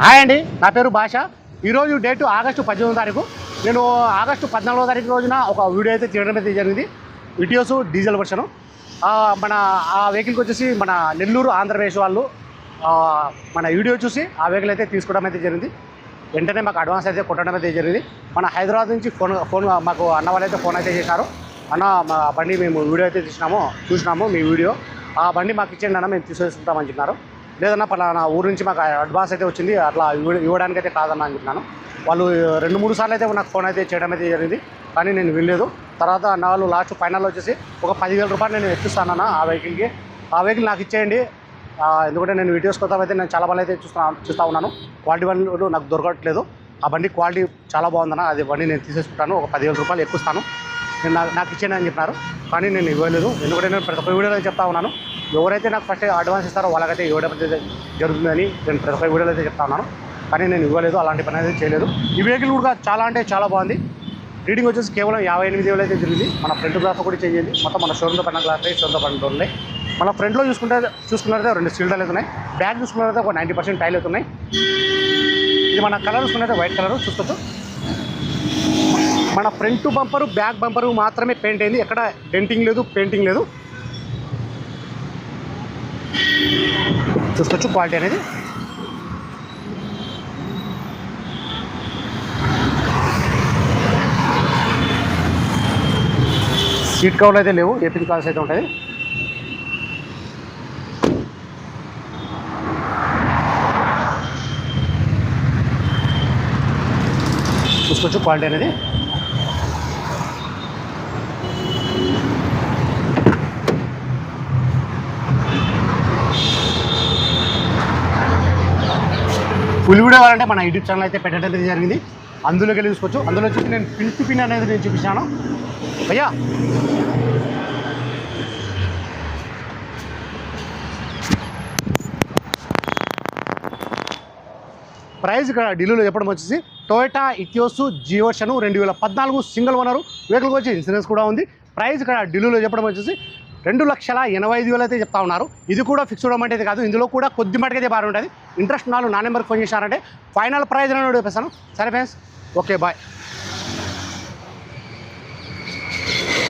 Hi అండి, నా పేరు భాష. ఈరోజు డేటు ఆగస్టు 18వ తారీఖు. నేను ఆగస్టు 14వ తారీఖు రోజున ఒక వీడియో అయితే తీయడం అయితే జరిగింది. Etios diesel వర్షను. మన ఆ వెహికల్కి వచ్చేసి మన నెల్లూరు ఆంధ్రప్రదేశ్ వాళ్ళు మన వీడియో చూసి ఆ వెహికల్ అయితే తీసుకోవడం అయితే జరిగింది. వెంటనే మాకు అడ్వాన్స్ అయితే కొట్టడం అయితే జరిగింది. మన హైదరాబాద్ నుంచి ఫోన్ మాకు అన్న వాళ్ళు అయితే ఫోన్ అయితే చేశారు. అన్న, మా బండి మేము వీడియో అయితే చూసినాము మీ వీడియో, ఆ బండి మాకు ఇచ్చేయండి అన్న, మేము తీసుకుంటామని చెప్పినారు. లేదన్నా పలానా ఊరు నుంచి మాకు అడ్వాన్స్ అయితే వచ్చింది, అట్లా ఇవ్వడానికి అయితే కాదన్నా అని చెప్పినాను. వాళ్ళు 2-3 సార్లు అయితే నాకు ఫోన్ అయితే చేయడం అయితే జరిగింది, కానీ నేను వినలేదు. తర్వాత అన్న వాళ్ళు లాస్ట్ ఫైనల్ వచ్చేసి ఒక 10,000 రూపాయలు నేను ఎత్తిస్తానన్న ఆ వెహికల్కి. ఆ వెహికల్ నాకు ఇచ్చేయండి, ఎందుకంటే నేను వీడియోస్ కోసం అయితే నేను చాలా బండ్లు అయితే చూస్తూ ఉన్నాను. క్వాలిటీ బండ్లు నాకు దొరకట్లేదు. ఆ బండి క్వాలిటీ చాలా బాగుందన్న, అది బండి నేను తీసేసుకుంటాను, ఒక 10,000 రూపాయలు ఎక్కువస్తాను, నేను నాకు ఇచ్చేయండి అని చెప్పినారు. కానీ నేను ఇవ్వలేదు, ఎందుకంటే నేను ప్రతి ఒక్క వీడియోలో చెప్తా ఉన్నాను, ఎవరైతే నాకు ఫస్ట్ అడ్వాన్స్ ఇస్తారో వాళ్ళకైతే ఇవ్వడం జరుగుతుందని నేను ప్రతి ఒక్క వీడియోలో అయితే చెప్తా ఉన్నాను. కానీ నేను ఇవ్వలేదు, అలాంటి పని అయితే చేయలేదు. ఈ వెహికల్ కూడా చాలా అంటే చాలా బాగుంది. రీడింగ్ వచ్చేసి కేవలం 58,000 అయితే జరిగింది. మన ఫ్రంట్ గ్లాస్ కూడా చేంజ్ అయింది. మొత్తం మన షోరూమ్తో పడిన గ్లాస్ షోరూమ్తో పడిన డోర్లు ఉన్నాయి. మన ఫ్రంట్లో చూసుకున్నట్లయితే 2 స్టీల్ టైర్లు ఉన్నాయి. బ్యాక్ చూసుకున్నట్లయితే ఒక 90% టైర్లు అవుతున్నాయి. ఇది మన కలర్ చూసుకున్నట్లయితే వైట్ కలర్ చూసుకోవచ్చు. మన ఫ్రంట్ బంపరు బ్యాక్ బంపరు మాత్రమే పెయింట్ అయింది, ఎక్కడ డెంటింగ్ లేదు, పెయింటింగ్ లేదు. చూసుకోవచ్చు క్వాలిటీ అనేది. సీట్ కవర్లు అయితే లేవు, ఏపీ క్లాస్ అయితే ఉంటుంది. చూసుకోవచ్చు క్వాలిటీ అనేది. ఫుల్ వీడియో కావాలంటే మన యూట్యూబ్ ఛానల్ అయితే పెట్టడం జరిగింది, అందులోకి వెళ్ళి చూసుకోవచ్చు. అందులో వచ్చి నేను పిన్ టు పిన్ అనేది నేను చూపించాను భయ్యా. ప్రైస్ ఇక్కడ ఢిల్లీలో చెప్పడం వచ్చేసి టొయోటా ఇటియోస్ జివర్షన్ 2014 సింగిల్ ఓనరు వెహికల్కి వచ్చి ఇన్సూరెన్స్ కూడా ఉంది. ప్రైస్ ఇక్కడ ఢిల్లీలో చెప్పడం వచ్చేసి 2,85,000 అయితే చెప్తా ఉన్నారు. ఇది కూడా ఫిక్స్డ్ అమౌంట్ అయితే కాదు, ఇందులో కూడా కొద్ది మటుకు అయితే బాగుంటుంది. ఇంట్రెస్ట్ నా నెంబర్కి ఫోన్ చేశారంటే ఫైనల్ ప్రైజ్ అని చెప్పేస్తాను. సరే ఫ్రెండ్స్, ఓకే బాయ్.